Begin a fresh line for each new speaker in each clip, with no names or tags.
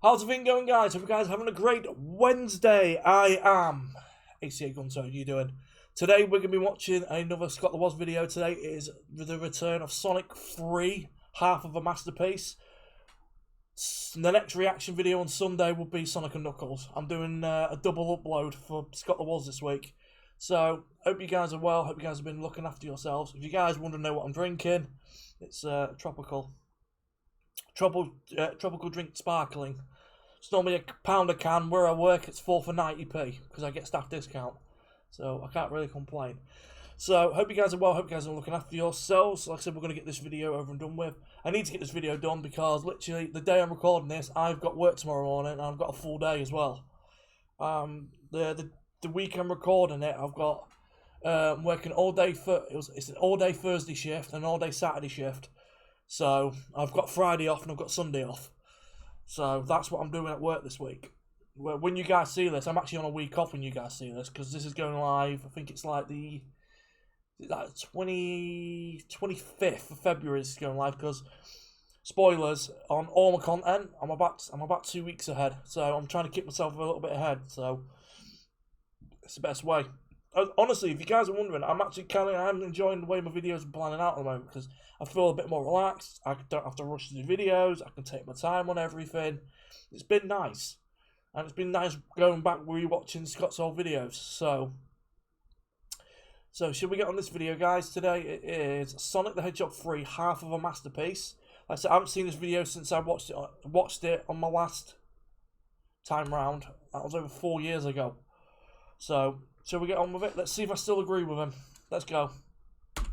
How's everything going, guys? Hope you guys are having a great Wednesday. I am ACA Guenter. How are you doing? Today we're going to be watching another Scott The Woz video. Today is the return of Sonic 3, half of a masterpiece. The next reaction video on Sunday will be Sonic and Knuckles. I'm doing a double upload for Scott The Woz this week. So, hope you guys are well. Hope you guys have been looking after yourselves. If you guys want to know what I'm drinking, it's tropical drink sparkling. It's normally £1 a can. Where I work, it's 4 for 90p because I get staff discount. So I can't really complain. So hope you guys are well. Hope you guys are looking after yourselves. Like I said, we're going to get this video over and done with. I need to get this video done because literally the day I'm recording this, I've got work tomorrow morning and I've got a full day as well. The week I'm recording it, I've got working all day for it's an all day Thursday shift and an all day Saturday shift. So I've got Friday off and I've got Sunday off. So that's what I'm doing at work this week. When you guys see this, I'm actually on a week off when you guys see this because this is going live. I think it's like the 25th of February is going live because spoilers on all my content. I'm about 2 weeks ahead, so I'm trying to keep myself a little bit ahead. So it's the best way. Honestly, if you guys are wondering, I'm enjoying the way my videos are planning out at the moment because I feel a bit more relaxed. I don't have to rush to do videos. I can take my time on everything. It's been nice. And it's been nice going back rewatching Scott's old videos. So should we get on this video, guys? Today it is Sonic the Hedgehog 3, half of a masterpiece. Like I said, I haven't seen this video since I watched it on my last time round. That was over 4 years ago. So shall we get on with it? Let's see if I still agree with him. Let's go.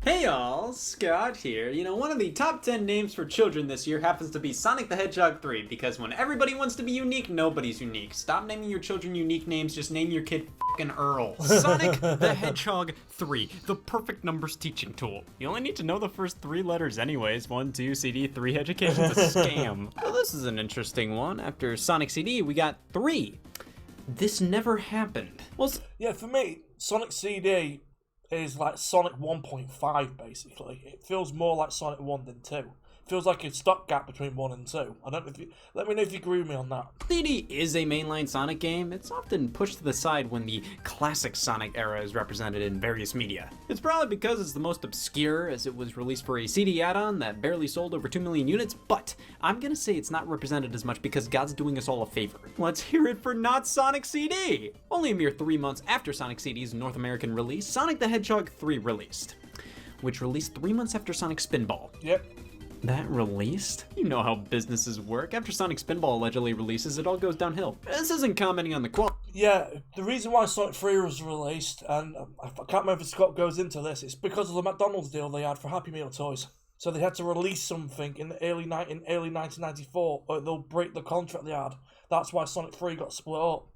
Hey y'all, Scott here. You know, one of the top 10 names for children this year happens to be Sonic the Hedgehog 3, because when everybody wants to be unique, nobody's unique. Stop naming your children unique names, just name your kid f***ing Earl.
Sonic the Hedgehog 3, the perfect numbers teaching tool. You only need to know the first 3 letters anyways. 1, 2, CD, 3, education's a scam.
Well, this is an interesting one. After Sonic CD, we got 3. This never happened. Well,
yeah, for me, Sonic CD is like Sonic 1.5 basically. It feels more like Sonic 1 than 2. It feels like a stopgap between 1 and 2. I don't know if you let me know if you agree with me on that.
CD is a mainline Sonic game. It's often pushed to the side when the classic Sonic era is represented in various media. It's probably because it's the most obscure, as it was released for a CD add-on that barely sold over 2 million units, but I'm gonna say it's not represented as much because God's doing us all a favor. Let's hear it for Not Sonic CD! Only a mere 3 months after Sonic CD's North American release, Sonic the Hedgehog 3 released, which released 3 months after Sonic Spinball.
Yep.
That released? You know how businesses work. After Sonic Spinball allegedly releases, it all goes downhill. This isn't commenting on the quality.
Yeah, the reason why Sonic 3 was released, and I can't remember if Scott goes into this, it's because of the McDonald's deal they had for Happy Meal toys. So they had to release something in the early 1994, or they'll break the contract they had. That's why Sonic 3 got split up.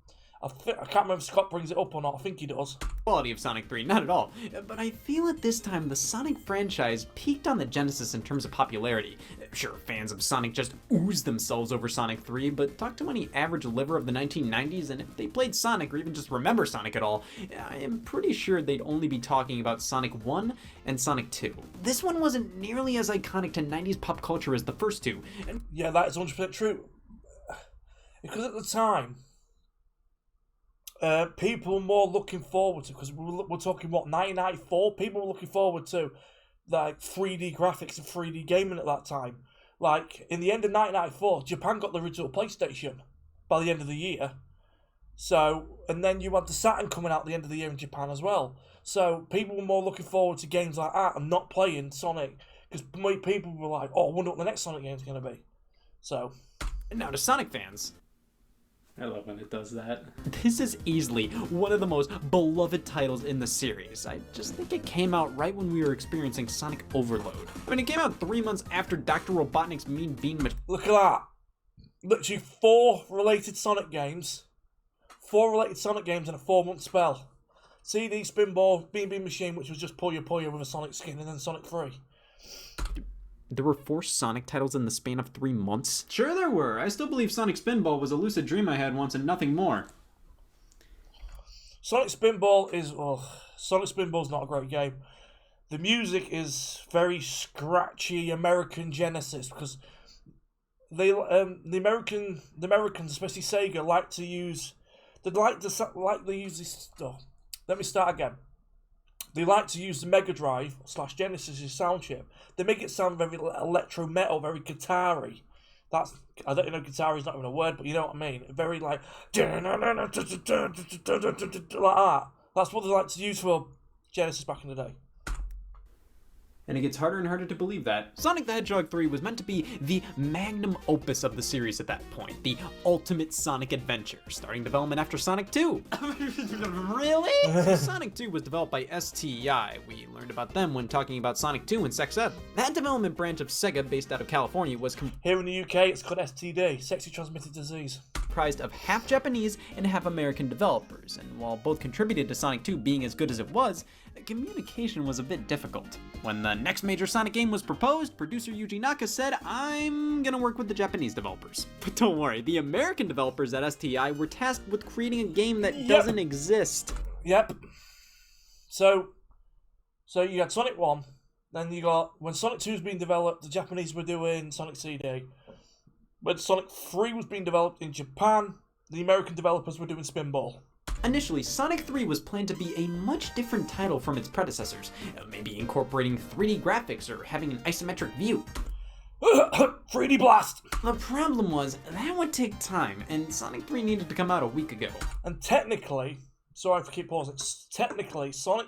I can't remember if Scott brings it up or not. I think he does.
Quality of Sonic 3, not at all. But I feel at this time the Sonic franchise peaked on the Genesis in terms of popularity. Sure, fans of Sonic just ooze themselves over Sonic 3, but talk to any average liver of the 1990s, and if they played Sonic or even just remember Sonic at all, I am pretty sure they'd only be talking about Sonic 1 and Sonic 2. This one wasn't nearly as iconic to 90s pop culture as the first two.
Yeah, that is 100% true. Because at the time, people were more looking forward to, because we're talking, what, 1994? People were looking forward to, like, 3D graphics and 3D gaming at that time. Like, in the end of 1994, Japan got the original PlayStation by the end of the year. So, and then you had the Saturn coming out at the end of the year in Japan as well. So, people were more looking forward to games like that and not playing Sonic. Because people were like, oh, I wonder what the next Sonic game's going to be. So.
And now to Sonic fans. I love when it does that. This is easily one of the most beloved titles in the series. I just think it came out right when we were experiencing Sonic Overload. I mean, it came out 3 months after Dr. Robotnik's Mean Bean Machine.
Look at that. Literally 4 related Sonic games. 4 related Sonic games in a 4-month spell. CD, Spinball, Bean Bean Machine, which was just Puyo Puyo with a Sonic skin, and then Sonic 3.
There were 4 Sonic titles in the span of 3 months? Sure there were. I still believe Sonic Spinball was a lucid dream I had once and nothing more.
Sonic Spinball is... Sonic Spinball's not a great game. The music is very scratchy American Genesis, because the Americans, especially Sega, like to use this stuff. Let me start again. They like to use the Mega Drive / Genesis' sound chip. They make it sound very electro metal, very guitar-y. I don't know, guitar is not even a word, but you know what I mean. Very like that. That's what they like to use for Genesis back in the day.
And it gets harder and harder to believe that Sonic the Hedgehog 3 was meant to be the magnum opus of the series at that point, the ultimate Sonic adventure, starting development after Sonic 2. Really? Sonic 2 was developed by STI. We learned about them when talking about Sonic 2 and Sex Ed. That development branch of Sega, based out of California, was
here in the UK, it's called STD, Sexually Transmitted Disease.
Comprised of half Japanese and half American developers, and while both contributed to Sonic 2 being as good as it was, communication was a bit difficult. When the next major Sonic game was proposed, producer Yuji Naka said, "I'm gonna work with the Japanese developers." But don't worry, the American developers at STI were tasked with creating a game that doesn't exist.
Yep. So you had Sonic 1, then you got, when Sonic 2 was being developed, the Japanese were doing Sonic CD. When Sonic 3 was being developed in Japan, the American developers were doing Spinball.
Initially, Sonic 3 was planned to be a much different title from its predecessors, maybe incorporating 3D graphics or having an isometric view.
3D Blast!
The problem was, that would take time, and Sonic 3 needed to come out a week ago.
And technically, sorry if I keep pausing, technically, Sonic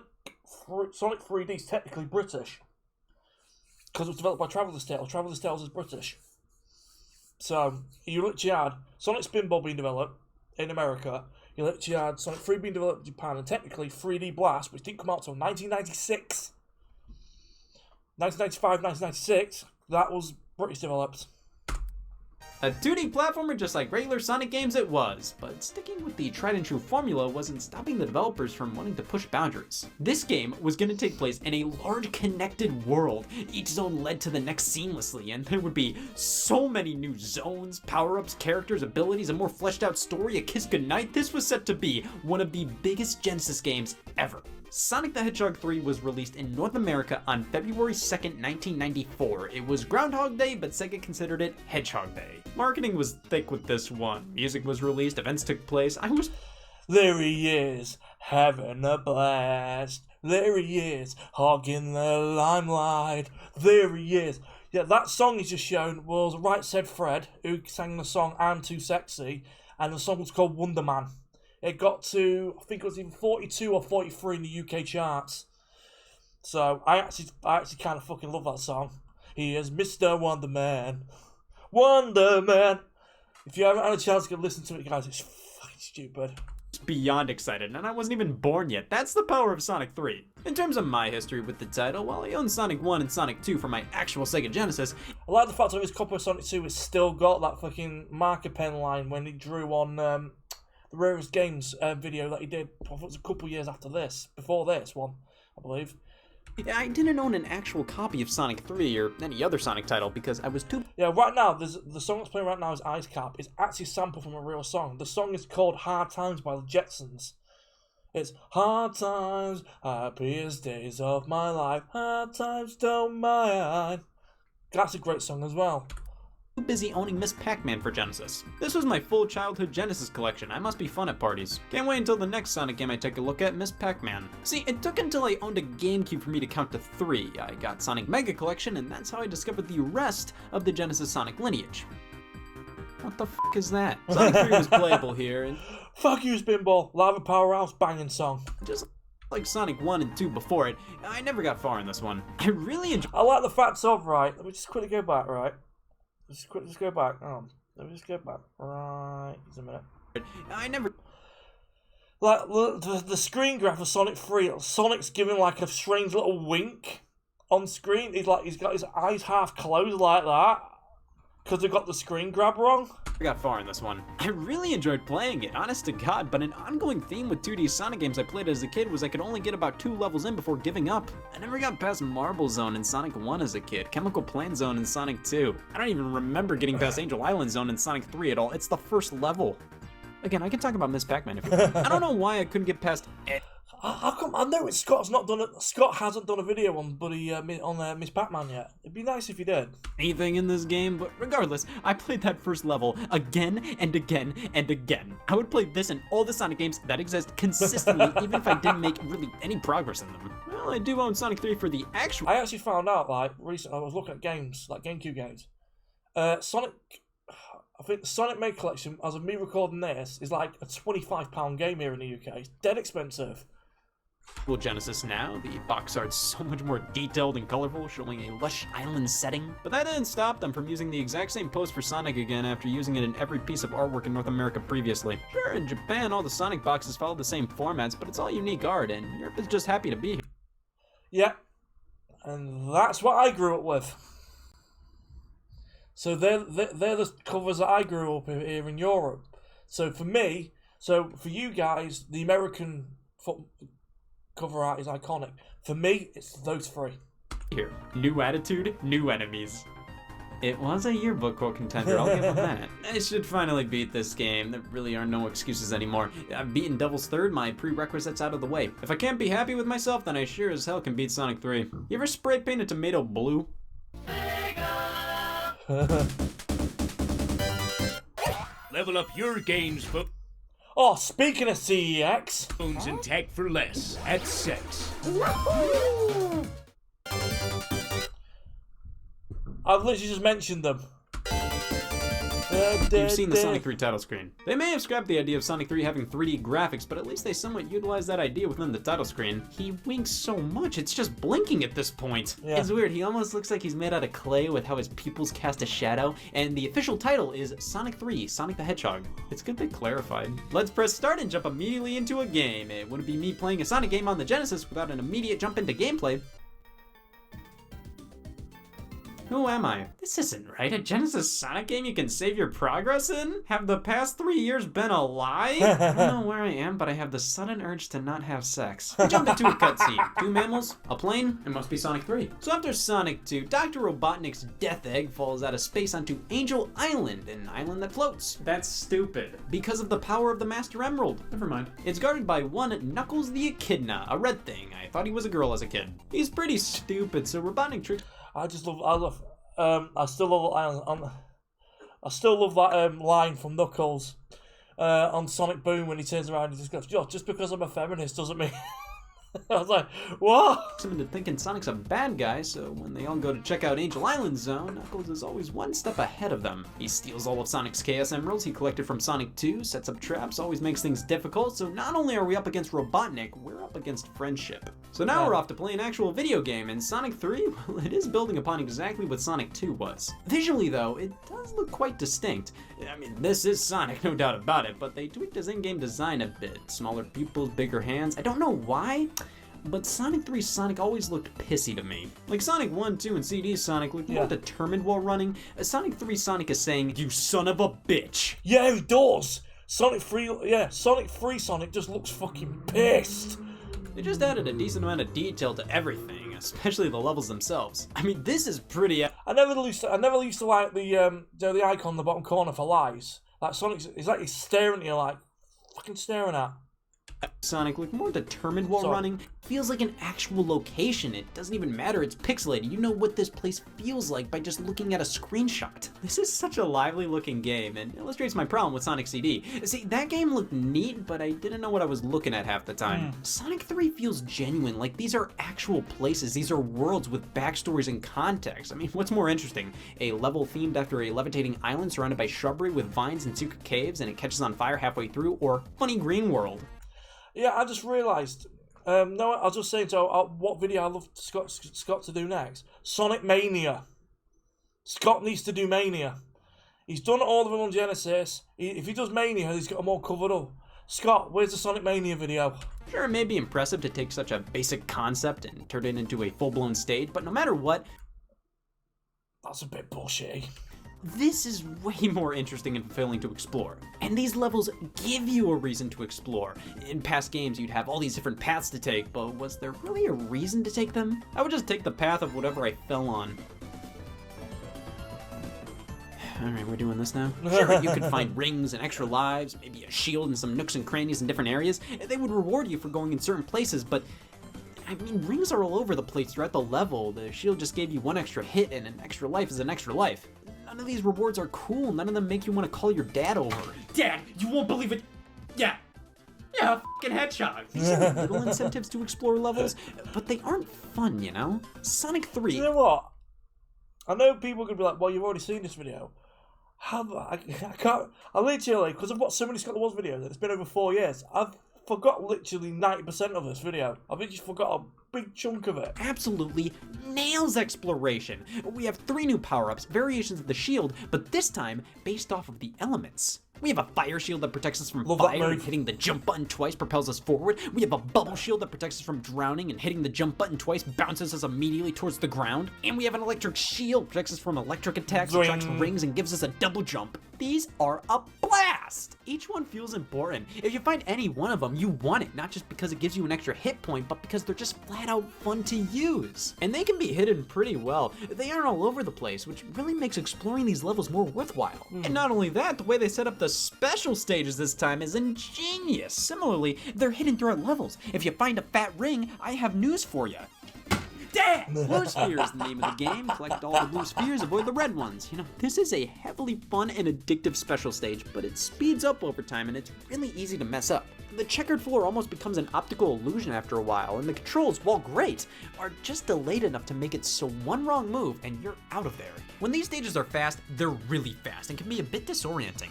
3D is technically British. Because it was developed by Traveller's Tales. Traveller's Tales is British. So, you literally had Sonic Spinball being developed in America, you literally had Sonic 3 being developed in Japan, and technically 3D Blast, which didn't come out until 1996. 1995, 1996, that was British developed.
A 2D platformer just like regular Sonic games it was, but sticking with the tried and true formula wasn't stopping the developers from wanting to push boundaries. This game was going to take place in a large connected world. Each zone led to the next seamlessly, and there would be so many new zones, power-ups, characters, abilities, a more fleshed out story, a kiss goodnight. This was set to be one of the biggest Genesis games ever. Sonic the Hedgehog 3 was released in North America on February 2nd, 1994. It was Groundhog Day, but Sega considered it Hedgehog Day. Marketing was thick with this one. Music was released, events took place.
There he is, having a blast. There he is, hogging the limelight. There he is. Yeah, that song he's just shown was Right Said Fred, who sang the song I'm Too Sexy, and the song was called Wonder Man. It got to, I think it was even 42 or 43 in the UK charts. So I actually kind of fucking love that song. He is Mr. Wonder Man. Wonder Man. If you haven't had a chance to listen to it, guys, it's fucking stupid.
Beyond excited, and I wasn't even born yet. That's the power of Sonic 3. In terms of my history with the title, while I own Sonic 1 and Sonic 2 for my actual Sega Genesis,
I like the fact that his copy of Sonic 2 has still got that fucking marker pen line when he drew on the Rarest Games video that he did. I thought it was a couple years after this, before this one, I believe.
I didn't own an actual copy of Sonic 3 or any other Sonic title because I was too...
Yeah, right now, the song that's playing right now is Ice Cap. It's actually sampled from a real song. The song is called Hard Times by the Jetsons. It's hard times, happiest days of my life, hard times don't mind. That's a great song as well.
Busy owning Miss Pac-Man for Genesis. This was my full childhood Genesis collection. I must be fun at parties. Can't wait until the next Sonic game I take a look at, Miss Pac-Man. See, it took until I owned a GameCube for me to count to 3. I got Sonic Mega Collection, and that's how I discovered the rest of the Genesis Sonic lineage. What the f*** is that? Sonic 3 was playable here, and...
Fuck you, Spinball. Lava Powerhouse banging song.
Just like Sonic 1 and 2 before it, I never got far in this one. I really enjoyed...
I like the facts of, right, let me just quickly go back, right? Just go back. Let me just go back. Right, just a minute.
I never...
Like, the screen graph of Sonic 3, Sonic's giving like a strange little wink on screen. He's got his eyes half closed like that. Because they got the screen grab wrong.
I got far in this one. I really enjoyed playing it, honest to God, but an ongoing theme with 2D Sonic games I played as a kid was I could only get about 2 levels in before giving up. I never got past Marble Zone in Sonic 1 as a kid, Chemical Plant Zone in Sonic 2. I don't even remember getting past Angel Island Zone in Sonic 3 at all. It's the first level. Again, I can talk about Miss Pac-Man if you want. I don't know why I couldn't get past it.
How come? I know it's Scott's not done it. Scott hasn't done a video on Miss Pac-Man yet. It'd be nice if he did.
Anything in this game, but regardless, I played that first level again and again and again. I would play this in all the Sonic games that exist consistently, even if I didn't make really any progress in them. Well, I do own Sonic 3 for the actual.
I actually found out, like, recently, I was looking at games, like GameCube games. Sonic, I think the Sonic Made Collection, as of me recording this, is like a £25 game here in the UK. It's dead expensive.
Well, Genesis now, the box art's so much more detailed and colorful, showing a lush island setting. But that didn't stop them from using the exact same pose for Sonic again after using it in every piece of artwork in North America previously. Sure, in Japan, all the Sonic boxes follow the same formats, but it's all unique art, and Europe is just happy to be here.
Yeah, and that's what I grew up with. So they're the covers that I grew up here in Europe. So for me, so for you guys, the American cover art is iconic. For me, it's those three.
Here, new attitude, new enemies. It was a yearbook quote contender, I'll give them that. I should finally beat this game. There really are no excuses anymore. I've beaten Devil's Third, my prerequisites out of the way. If I can't be happy with myself, then I sure as hell can beat Sonic 3. You ever spray paint a tomato blue?
Level up your games, folks.
Oh, speaking of CEX.
Phones and tag for less at Sex.
I've literally just mentioned them.
You've seen the Sonic 3 title screen. They may have scrapped the idea of Sonic 3 having 3D graphics, but at least they somewhat utilized that idea within the title screen. He winks so much, it's just blinking at this point.
Yeah.
It's weird, he almost looks like he's made out of clay with how his pupils cast a shadow, and the official title is Sonic 3, Sonic the Hedgehog. It's good they clarified. Let's press start and jump immediately into a game. It wouldn't be me playing a Sonic game on the Genesis without an immediate jump into gameplay. Who am I? This isn't right. A Genesis Sonic game you can save your progress in? Have the past 3 years been a lie? I don't know where I am, but I have the sudden urge to not have sex. We jump into a cutscene. 2 mammals, a plane, it must be Sonic 3. So after Sonic 2, Dr. Robotnik's death egg falls out of space onto Angel Island, an island that floats. That's stupid. Because of the power of the Master Emerald. Never mind. It's guarded by one Knuckles the Echidna, a red thing. I thought he was a girl as a kid. He's pretty stupid, so Robotnik tricks.
I still love that line from Knuckles on Sonic Boom when he turns around and he just goes, "Yo, just because I'm a feminist doesn't mean." I was like, what?
Into thinking Sonic's a bad guy, so when they all go to check out Angel Island Zone, Knuckles is always one step ahead of them. He steals all of Sonic's Chaos Emeralds he collected from Sonic 2, sets up traps, always makes things difficult, so not only are we up against Robotnik, we're up against friendship. So now we're off to play an actual video game, and Sonic 3, well, it is building upon exactly what Sonic 2 was. Visually though, it does look quite distinct. I mean, this is Sonic, no doubt about it, but they tweaked his in-game design a bit. Smaller pupils, bigger hands. I don't know why, but Sonic 3's Sonic always looked pissy to me. Like Sonic 1, 2, and CD's Sonic looked more determined while running. Sonic 3 Sonic is saying, "You son of a bitch."
Yeah, he does. Sonic 3 Sonic just looks fucking pissed.
They just added a decent amount of detail to everything, especially the levels themselves. I mean, this is pretty.
I never used to like the icon in the bottom corner for lies. Like Sonic's, it's like he's staring at you, like fucking staring at.
Sonic looked more determined while running. Feels like an actual location. It doesn't even matter, it's pixelated. You know what this place feels like by just looking at a screenshot. This is such a lively looking game and illustrates my problem with Sonic CD. See, that game looked neat, but I didn't know what I was looking at half the time. Sonic 3 feels genuine, like these are actual places, these are worlds with backstories and context. I mean, what's more interesting? A level themed after a levitating island surrounded by shrubbery with vines and secret caves and it catches on fire halfway through, or funny green world?
Yeah, I just realised. No, I was just saying, so what video I love Scott to do next? Sonic Mania. Scott needs to do Mania. He's done all of them on Genesis. If he does Mania, he's got them all covered up. Scott, where's the Sonic Mania video?
Sure, it may be impressive to take such a basic concept and turn it into a full-blown stage, but no matter what...
That's a bit bullshit.
This is way more interesting and fulfilling to explore. And these levels give you a reason to explore. In past games, you'd have all these different paths to take, but was there really a reason to take them? I would just take the path of whatever I fell on. Alright, we're doing this now? Sure, you could find rings and extra lives, maybe a shield and some nooks and crannies in different areas. They would reward you for going in certain places, but I mean, rings are all over the place throughout the level. The shield just gave you one extra hit, and an extra life is an extra life. None of these rewards are cool. None of them make you want to call your dad over.
Dad, you won't believe it. Yeah, fucking Hedgehog.
These are little incentives to explore levels, but they aren't fun, you know? Sonic 3.
You know what? I know people could be like, well, you've already seen this video. I can't. I literally, because I've watched so many Scott The Woz videos, and it's been over 4 years, I've forgot literally 90% of this video. I've just forgot a big chunk of it.
Absolutely nails exploration. We have 3 new power-ups, variations of the shield, but this time based off of the elements. We have a fire shield that protects us from fire, and hitting the jump button twice propels us forward. We have a bubble shield that protects us from drowning, and hitting the jump button twice bounces us immediately towards the ground. And we have an electric shield, protects us from electric attacks, attracts rings, and gives us a double jump. These are a blast! Each one feels important. If you find any one of them, you want it, not just because it gives you an extra hit point, but because they're just flat out fun to use. And they can be hidden pretty well. They aren't all over the place, which really makes exploring these levels more worthwhile. And not only that, the way they set up the special stages this time is ingenious. Similarly, they're hidden throughout levels. If you find a fat ring, I have news for you. Dad! Blue Sphere is the name of the game. Collect all the blue spheres, avoid the red ones. You know, this is a heavily fun and addictive special stage, but it speeds up over time and it's really easy to mess up. The checkered floor almost becomes an optical illusion after a while, and the controls, while great, are just delayed enough to make it so one wrong move and you're out of there. When these stages are fast, they're really fast and can be a bit disorienting.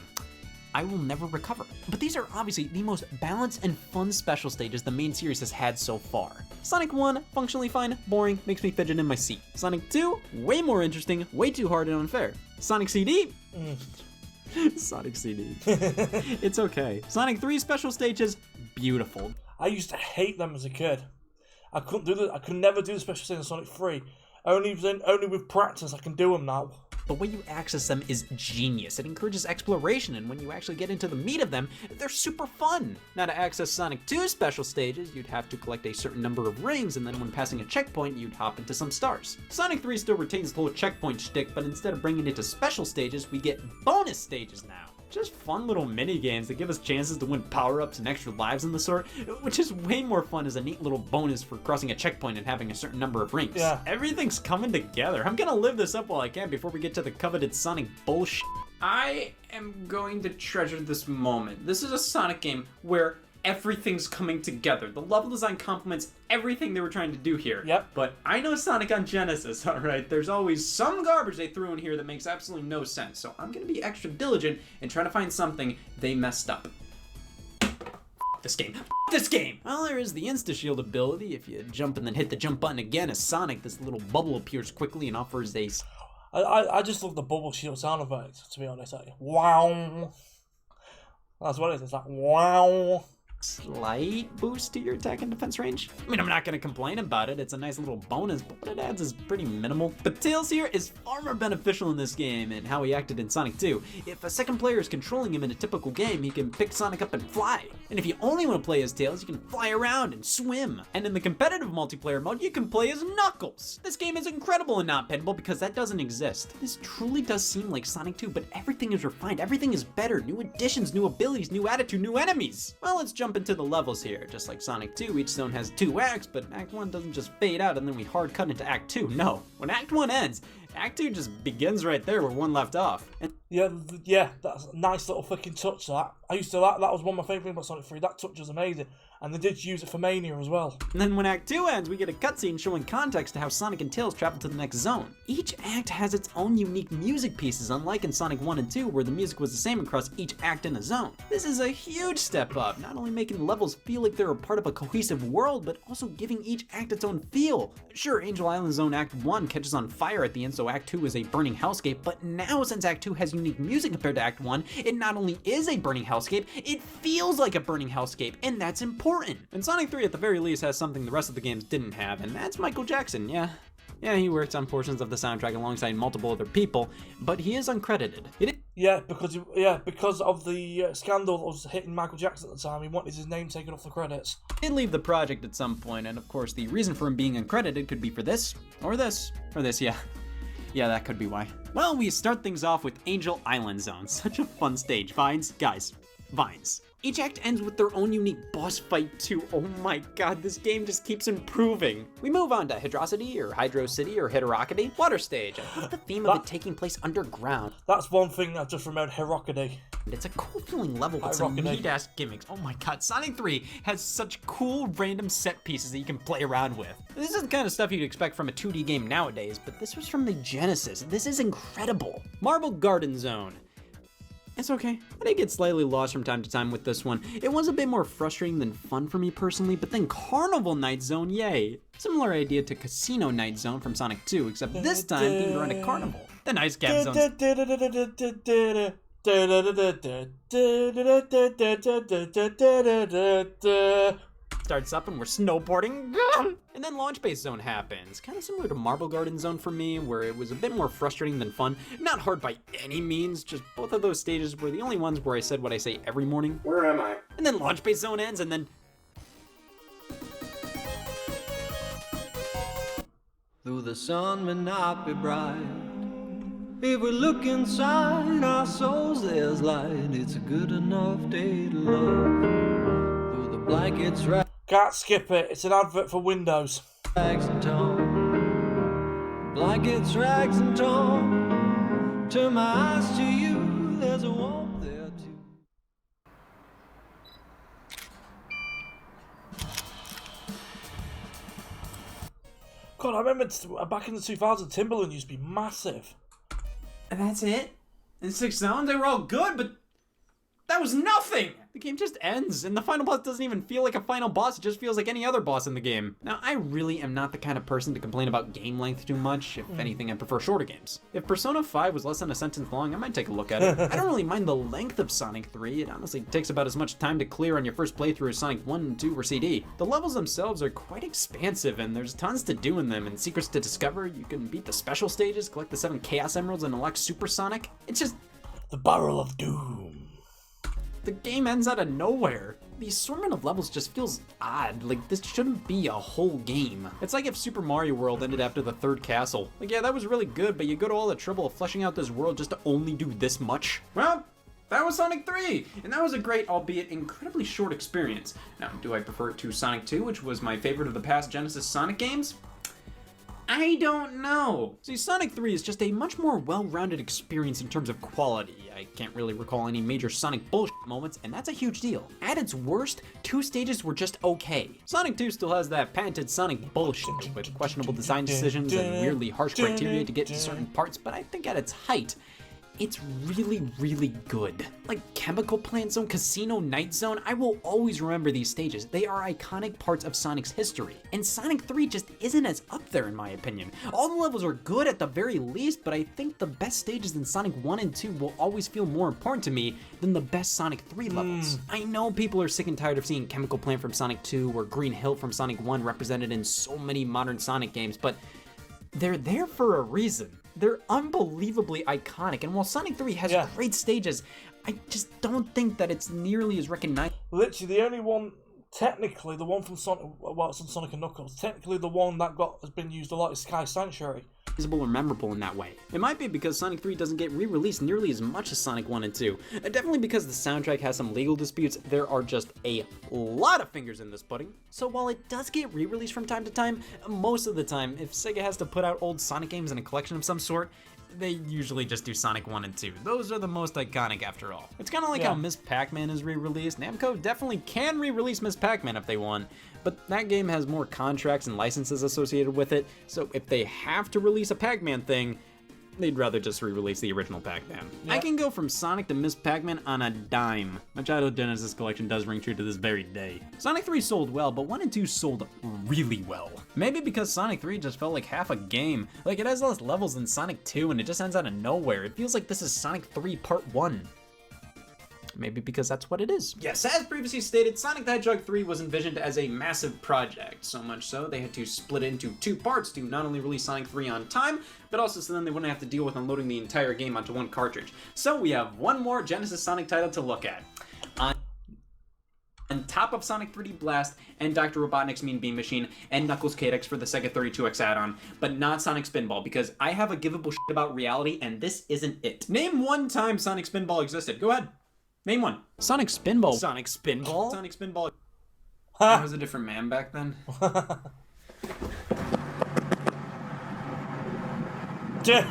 I will never recover. But these are obviously the most balanced and fun special stages the main series has had so far. Sonic 1, functionally fine, boring, makes me fidget in my seat. Sonic 2, way more interesting, way too hard and unfair. Sonic CD? Sonic CD. It's okay. Sonic 3 special stages, beautiful.
I used to hate them as a kid. I couldn't do the. I could never do the special stages in Sonic 3. Only with practice I can do them now.
The way you access them is genius. It encourages exploration, and when you actually get into the meat of them, they're super fun. Now, to access Sonic 2 special stages, you'd have to collect a certain number of rings, and then when passing a checkpoint, you'd hop into some stars. Sonic 3 still retains the whole checkpoint shtick, but instead of bringing it to special stages, we get bonus stages now. Just fun little mini games that give us chances to win power-ups and extra lives and the sort, which is way more fun as a neat little bonus for crossing a checkpoint and having a certain number of rings.
Yeah.
Everything's coming together. I'm gonna live this up while I can before we get to the coveted Sonic bullshit. I am going to treasure this moment. This is a Sonic game where everything's coming together. The level design complements everything they were trying to do here.
Yep.
But I know Sonic on Genesis, alright? There's always some garbage they threw in here that makes absolutely no sense. So I'm gonna be extra diligent and try to find something they messed up. This game. This game! Well, there is the Insta-Shield ability. If you jump and then hit the jump button again as Sonic, this little bubble appears quickly and offers a...
I just love the bubble shield sound effect, to be honest. Like, wow. That's what it is. It's like, wow.
Slight boost to your attack and defense range. I mean, I'm not gonna complain about it. It's a nice little bonus, but what it adds is pretty minimal. But Tails here is far more beneficial in this game and how he acted in Sonic 2. If a second player is controlling him in a typical game, he can pick Sonic up and fly. And if you only want to play as Tails, you can fly around and swim. And in the competitive multiplayer mode, you can play as Knuckles. This game is incredible and not pinnable because that doesn't exist. This truly does seem like Sonic 2, but everything is refined, everything is better. New additions, new abilities, new attitude, new enemies. Well, let's jump into the levels here. Just like Sonic 2, each zone has 2 acts, but Act 1 doesn't just fade out and then we hard cut into Act 2. No. When Act 1 ends, Act 2 just begins right there where 1 left off. And
Yeah, that's a nice little freaking touch, that. I used to like that was one of my favourite things about Sonic 3. That touch was amazing. And they did use it for Mania as well.
And then when Act 2 ends, we get a cutscene showing context to how Sonic and Tails travel to the next zone. Each act has its own unique music pieces, unlike in Sonic 1 and 2, where the music was the same across each act in a zone. This is a huge step up, not only making the levels feel like they're a part of a cohesive world, but also giving each act its own feel. Sure, Angel Island Zone Act 1 catches on fire at the end, so Act 2 is a burning hellscape, but now since Act 2 has unique music compared to Act 1, it not only is a burning hellscape, it feels like a burning hellscape, and that's important. And Sonic 3 at the very least has something the rest of the games didn't have, and that's Michael Jackson. Yeah, he works on portions of the soundtrack alongside multiple other people, but he is uncredited. Because
of the scandal that was hitting Michael Jackson at the time, he wanted his name taken off the credits.
He did leave the project at some point, and of course the reason for him being uncredited could be for this, or this, or this, yeah. Yeah, that could be why. Well, we start things off with Angel Island Zone. Such a fun stage. Vines, guys, vines. Each act ends with their own unique boss fight too. Oh my god, this game just keeps improving. We move on to Hydrocity or Hydro City or Heterocity. Water stage. I love the theme of it taking place underground.
That's one thing I just remembered, Herocity.
And it's a cool feeling level with some neat-ass gimmicks. Oh my god, Sonic 3 has such cool random set pieces that you can play around with. This is the kind of stuff you'd expect from a 2D game nowadays, but this was from the Genesis. This is incredible. Marble Garden Zone. It's okay. I did get slightly lost from time to time with this one. It was a bit more frustrating than fun for me personally, but then Carnival Night Zone, yay. Similar idea to Casino Night Zone from Sonic 2, except this time themed around a carnival. The Nice Cap Zone starts up and we're snowboarding, and then Launch Base Zone happens. Kind of similar to Marble Garden Zone for me, where it was a bit more frustrating than fun. Not hard by any means, just both of those stages were the only ones where I said what I say every morning. Where am I? And then Launch Base Zone ends, and then...
Though the sun may not be bright, if we look inside our souls, there's light. It's a good enough day to love. Though the blankets
Can't skip it. It's an advert for Windows.
rags and torn, blankets, rags and torn. Turn my eyes to you. There's a warmth there too.
God, I remember back in the 2000s, Timberland used to be massive.
And that's it? In 6 zones, they were all good, but that was nothing! The game just ends, and the final boss doesn't even feel like a final boss, it just feels like any other boss in the game. Now, I really am not the kind of person to complain about game length too much. If anything, I prefer shorter games. If Persona 5 was less than a sentence long, I might take a look at it. I don't really mind the length of Sonic 3. It honestly takes about as much time to clear on your first playthrough as Sonic 1 and 2 or CD. The levels themselves are quite expansive, and there's tons to do in them, and secrets to discover. You can beat the special stages, collect the 7 Chaos Emeralds, and unlock Super Sonic. It's just...
The Barrel of Doom.
The game ends out of nowhere. The assortment of levels just feels odd. Like, this shouldn't be a whole game. It's like if Super Mario World ended after the 3rd castle. Like, yeah, that was really good, but you go to all the trouble of fleshing out this world just to only do this much? Well, that was Sonic 3, and that was a great, albeit incredibly short experience. Now, do I prefer it to Sonic 2, which was my favorite of the past Genesis Sonic games? I don't know. See, Sonic 3 is just a much more well-rounded experience in terms of quality. I can't really recall any major Sonic bullshit moments, and that's a huge deal. At its worst, 2 stages were just okay. Sonic 2 still has that patented Sonic bullshit with questionable design decisions and weirdly harsh criteria to get to certain parts, but I think at its height, it's really, really good. Like Chemical Plant Zone, Casino Night Zone, I will always remember these stages. They are iconic parts of Sonic's history. And Sonic 3 just isn't as up there in my opinion. All the levels are good at the very least, but I think the best stages in Sonic 1 and 2 will always feel more important to me than the best Sonic 3 levels. I know people are sick and tired of seeing Chemical Plant from Sonic 2 or Green Hill from Sonic 1 represented in so many modern Sonic games, but they're there for a reason. They're unbelievably iconic, and while Sonic 3 has great stages, I just don't think that it's nearly as recognizable.
Literally, the only one, technically, the one from Sonic, well, it's on Sonic and Knuckles, technically the one that has been used a lot is Sky Sanctuary.
Or memorable in that way. It might be because Sonic 3 doesn't get re-released nearly as much as Sonic 1 and 2. Definitely because the soundtrack has some legal disputes, there are just a lot of fingers in this pudding. So while it does get re-released from time to time, most of the time, if Sega has to put out old Sonic games in a collection of some sort, they usually just do Sonic 1 and 2. Those are the most iconic after all. It's kind of like how Miss Pac-Man is re-released. Namco definitely can re-release Miss Pac-Man if they want, but that game has more contracts and licenses associated with it, so if they have to release a Pac-Man thing, they'd rather just re-release the original Pac-Man. I can go from Sonic to Miss Pac-Man on a dime. My childhood Genesis collection does ring true to this very day. Sonic 3 sold well, but 1 and 2 sold really well. Maybe because Sonic 3 just felt like half a game. Like, it has less levels than Sonic 2, and it just ends out of nowhere. It feels like this is Sonic 3 Part 1. Maybe because that's what it is. Yes, as previously stated, Sonic the Hedgehog 3 was envisioned as a massive project, so much so they had to split it into 2 parts to not only release Sonic 3 on time, but also so then they wouldn't have to deal with unloading the entire game onto 1 cartridge. So we have one more Genesis Sonic title to look at. top of Sonic 3D Blast and Dr. Robotnik's Mean Beam Machine and Knuckles KX for the Sega 32X add-on, but not Sonic Spinball, because I have a givable shit about reality, and this isn't it. Name one time Sonic Spinball existed. Go ahead. Name one.
Sonic Spinball.
Sonic Spinball? Sonic Spinball.
Ha!
I was a different man back then. No!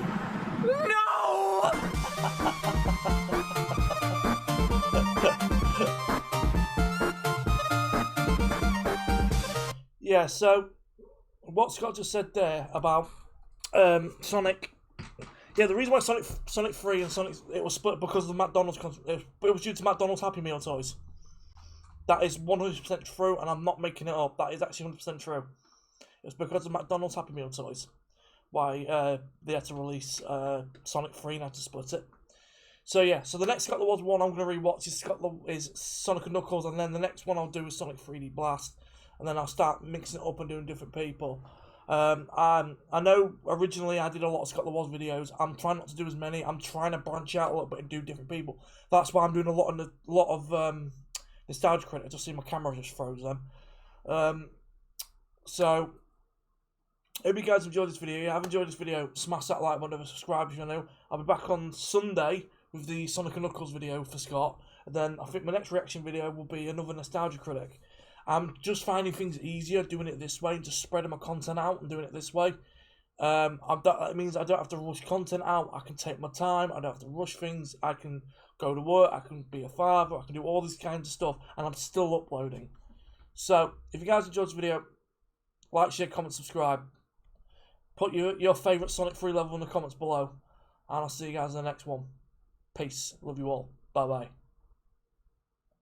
Yeah, so what Scott just said there about Sonic. Yeah, the reason why Sonic 3 and Sonic it was split because of the McDonald's. It was due to McDonald's Happy Meal toys. That is 100% true, and I'm not making it up. That is actually 100% true. It's because of McDonald's Happy Meal toys why they had to release Sonic 3 and had to split it. So yeah, so the next Scott The Woz one I'm going to rewatch is Sonic and Knuckles, and then the next one I'll do is Sonic 3D Blast, and then I'll start mixing it up and doing different people. I know originally I did a lot of Scott The Woz videos. I'm trying not to do as many. I'm trying to branch out a little bit and do different people. That's why I'm doing a lot of nostalgia credit. I just see my camera just froze then. So I hope you guys enjoyed this video. If you have enjoyed this video, smash that like button and subscribe if you're new. I'll be back on Sunday with the Sonic and Knuckles video for Scott. And then I think my next reaction video will be another nostalgia critic. I'm just finding things easier doing it this way, just spreading my content out and doing it this way. That means I don't have to rush content out. I can take my time. I don't have to rush things. I can go to work. I can be a father. I can do all these kinds of stuff, and I'm still uploading. So if you guys enjoyed this video, like, share, comment, subscribe. Put your favourite Sonic 3 level in the comments below, and I'll see you guys in the next one. Peace. Love you all. Bye bye.